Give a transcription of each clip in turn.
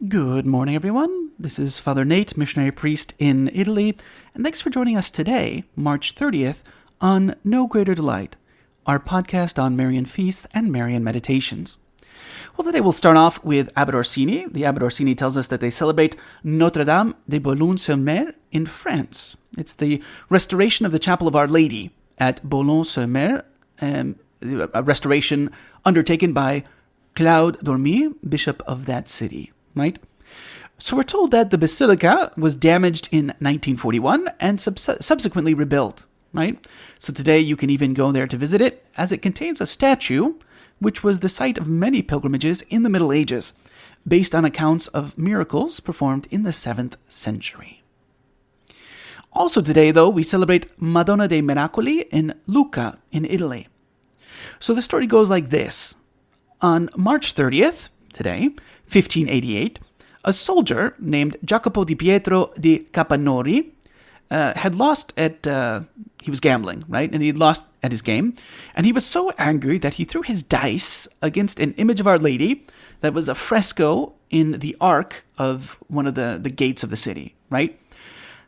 Good morning, everyone. This is Father Nate, missionary priest in Italy, and thanks for joining us today, March 30th, on No Greater Delight, our podcast on Marian feasts and Marian meditations. Well, today we'll start off with Abbot Orsini. The Abbot Orsini tells us that they celebrate Notre Dame de Boulogne-sur-Mer in France. It's the restoration of the Chapel of Our Lady at Boulogne-sur-Mer, a restoration undertaken by Claude Dormy, bishop of that city. Right? So we're told that the basilica was damaged in 1941 and subsequently rebuilt, right? So today you can even go there to visit it, as it contains a statue which was the site of many pilgrimages in the Middle Ages, based on accounts of miracles performed in the 7th century. Also today, though, we celebrate Madonna dei Miracoli in Lucca in Italy. So the story goes like this. On March 30th, today, 1588, a soldier named Jacopo di Pietro di Capanori had lost at, he was gambling, right? And he had lost at his game. And he was so angry that he threw his dice against an image of Our Lady that was a fresco in the arc of one of the gates of the city, right?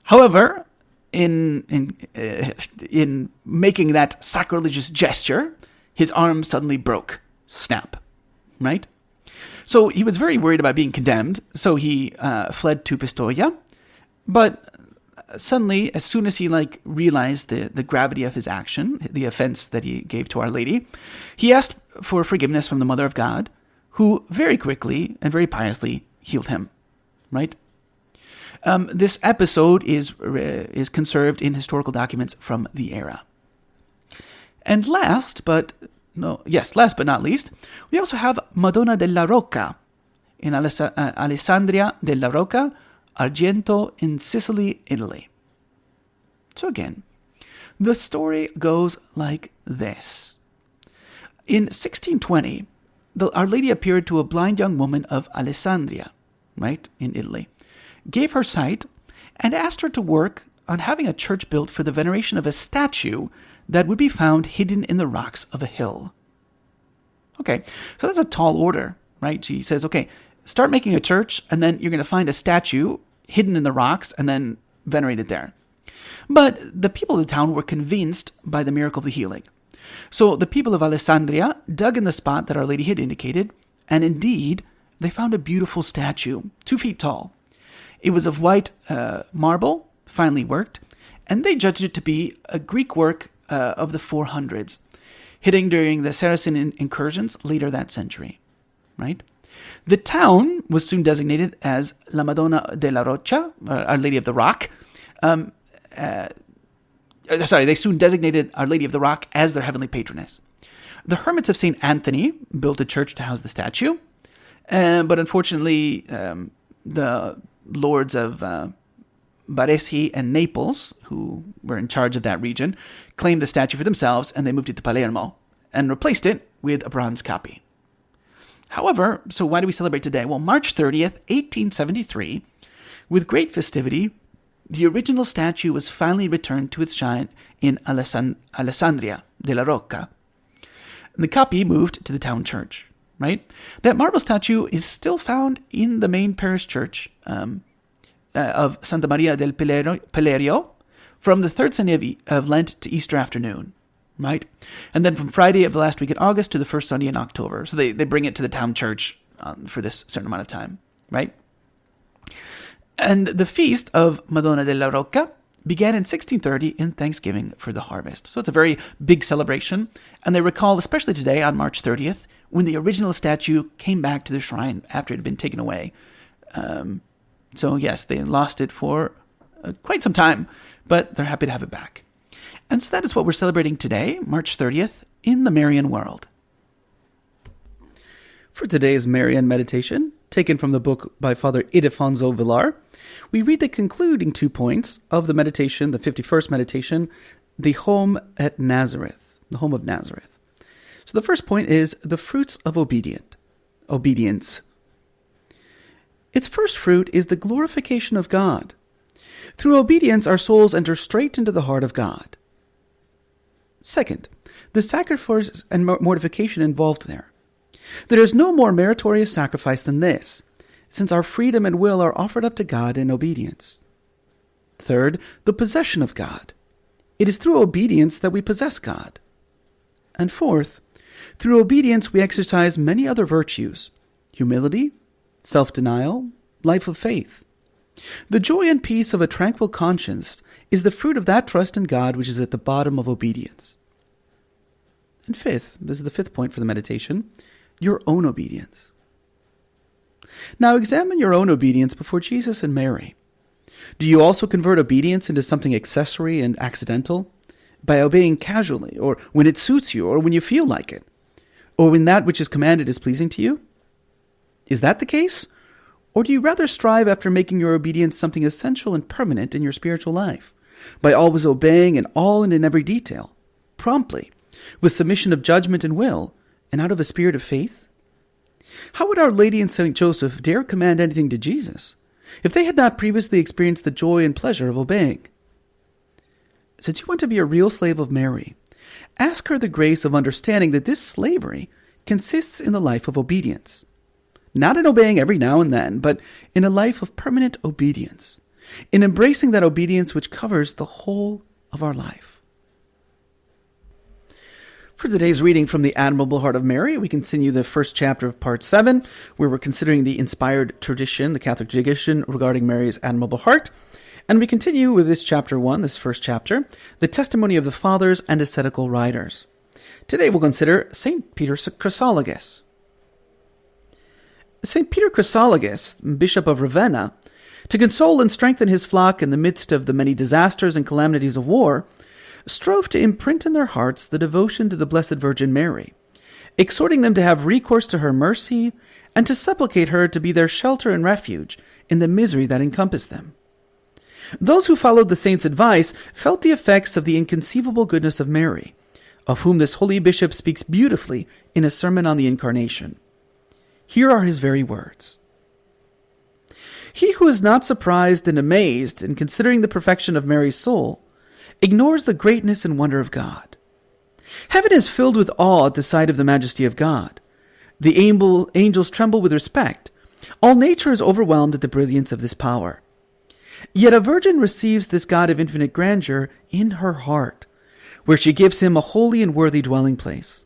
However, in making that sacrilegious gesture, his arm suddenly broke. Snap, right? So he was very worried about being condemned, so he fled to Pistoia. But suddenly, as soon as he realized the gravity of his action, the offense that he gave to Our Lady, he asked for forgiveness from the Mother of God, who very quickly and very piously healed him, right? This episode is conserved in historical documents from the era. And last but not least, we also have Madonna della Rocca in Alessandria della Rocca, Argento in Sicily, Italy. So again, the story goes like this. In 1620, Our Lady appeared to a blind young woman of Alessandria, right, in Italy, gave her sight, and asked her to work on having a church built for the veneration of a statue that would be found hidden in the rocks of a hill. Okay, so that's a tall order, right? She says, okay, start making a church, and then you're going to find a statue hidden in the rocks, and then venerate it there. But the people of the town were convinced by the miracle of the healing. So the people of Alessandria dug in the spot that Our Lady had indicated, and indeed, they found a beautiful statue, 2 feet tall. It was of white marble, finely worked, and they judged it to be a Greek work of the 400s, hitting during the Saracen incursions later that century, right? The town was soon designated as La Madonna della Roccia, Our Lady of the Rock. They soon designated Our Lady of the Rock as their heavenly patroness. The hermits of St. Anthony built a church to house the statue, but unfortunately, the lords of Baresi and Naples, who were in charge of that region, claimed the statue for themselves, and they moved it to Palermo and replaced it with a bronze copy. However, so why do we celebrate today? Well, March 30th, 1873, with great festivity, the original statue was finally returned to its shrine in Alessandria della Rocca. And the copy moved to the town church, right? That marble statue is still found in the main parish church of Santa Maria del Pelerio from the 3rd Sunday of Lent to Easter afternoon, right? And then from Friday of the last week in August to the first Sunday in October. So they bring it to the town church for this certain amount of time, right? And the feast of Madonna della Rocca began in 1630 in Thanksgiving for the harvest. So it's a very big celebration. And they recall, especially today on March 30th, when the original statue came back to the shrine after it had been taken away. So yes, they lost it for quite some time, but they're happy to have it back. And so that is what we're celebrating today, March 30th, in the Marian world. For today's Marian meditation, taken from the book by Father Ildefonso Villar, we read the concluding 2 points of the meditation, the 51st meditation, the home at Nazareth, the home of Nazareth. So the first point is the fruits of obedience. Its first fruit is the glorification of God. Through obedience, our souls enter straight into the heart of God. Second, the sacrifice and mortification involved there. There is no more meritorious sacrifice than this. since our freedom and will are offered up to God in obedience. Third, the possession of God. It is through obedience that we possess God. And fourth, through obedience we exercise many other virtues: humility, self-denial, life of faith. The joy and peace of a tranquil conscience is the fruit of that trust in God which is at the bottom of obedience. And fifth, this is the fifth point for the meditation, your own obedience. Now examine your own obedience before Jesus and Mary. Do you also convert obedience into something accessory and accidental, by obeying casually, or when it suits you, or when you feel like it, or when that which is commanded is pleasing to you? Is that the case? Or do you rather strive after making your obedience something essential and permanent in your spiritual life, by always obeying in all and in every detail, promptly, with submission of judgment and will, and out of a spirit of faith? How would Our Lady and Saint Joseph dare command anything to Jesus, if they had not previously experienced the joy and pleasure of obeying? Since you want to be a real slave of Mary, ask her the grace of understanding that this slavery consists in the life of obedience. Not in obeying every now and then, but in a life of permanent obedience, in embracing that obedience which covers the whole of our life. For today's reading from the Admirable Heart of Mary, we continue the first chapter of Part 7, where we're considering the inspired tradition, the Catholic tradition regarding Mary's Admirable Heart. And we continue with this chapter 1, this first chapter, the testimony of the Fathers and ascetical writers. Today we'll consider St. Peter Chrysologus. St. Peter Chrysologus, Bishop of Ravenna, to console and strengthen his flock in the midst of the many disasters and calamities of war, strove to imprint in their hearts the devotion to the Blessed Virgin Mary, exhorting them to have recourse to her mercy and to supplicate her to be their shelter and refuge in the misery that encompassed them. Those who followed the saint's advice felt the effects of the inconceivable goodness of Mary, of whom this holy bishop speaks beautifully in a sermon on the Incarnation. Here are his very words. He who is not surprised and amazed in considering the perfection of Mary's soul ignores the greatness and wonder of God. Heaven is filled with awe at the sight of the majesty of God. The angels tremble with respect. All nature is overwhelmed at the brilliance of this power. Yet a virgin receives this God of infinite grandeur in her heart, where she gives him a holy and worthy dwelling place.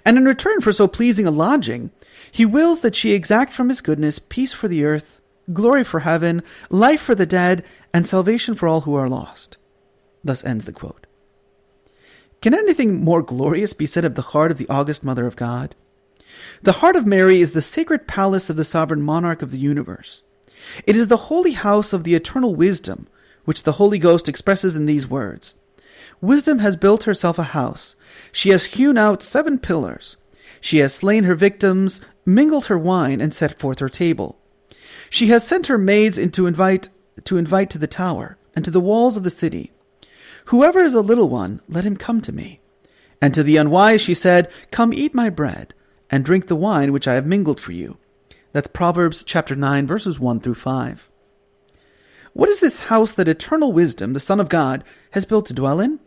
And in return for so pleasing a lodging, he wills that she exact from his goodness peace for the earth, glory for heaven, life for the dead, and salvation for all who are lost. Thus ends the quote. Can anything more glorious be said of the heart of the august Mother of God? The heart of Mary is the sacred palace of the sovereign monarch of the universe. It is the holy house of the eternal wisdom, which the Holy Ghost expresses in these words. Wisdom has built herself a house. She has hewn out 7 pillars. She has slain her victims, mingled her wine, and set forth her table. She has sent her maids to invite to the tower and to the walls of the city. Whoever is a little one, let him come to me. And to the unwise she said, Come eat my bread, and drink the wine which I have mingled for you. That's Proverbs chapter 9, verses 1 through 5. What is this house that eternal wisdom, the Son of God, has built to dwell in?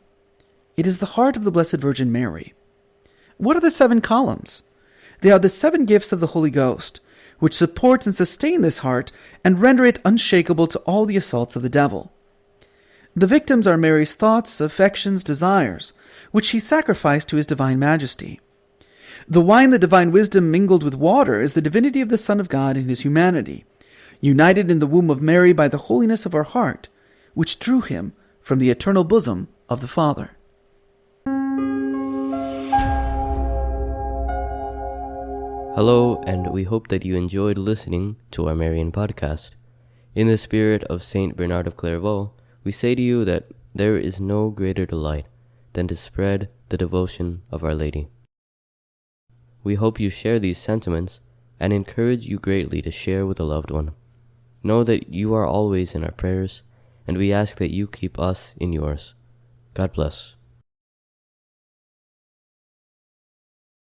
It is the heart of the Blessed Virgin Mary. What are the 7 columns? They are the 7 gifts of the Holy Ghost, which support and sustain this heart and render it unshakable to all the assaults of the devil. The victims are Mary's thoughts, affections, desires, which she sacrificed to his divine majesty. The wine, the divine wisdom mingled with water, is the divinity of the Son of God in his humanity, united in the womb of Mary by the holiness of her heart, which drew him from the eternal bosom of the Father. Hello, and we hope that you enjoyed listening to our Marian podcast. In the spirit of Saint Bernard of Clairvaux, we say to you that there is no greater delight than to spread the devotion of Our Lady. We hope you share these sentiments and encourage you greatly to share with a loved one. Know that you are always in our prayers, and we ask that you keep us in yours. God bless.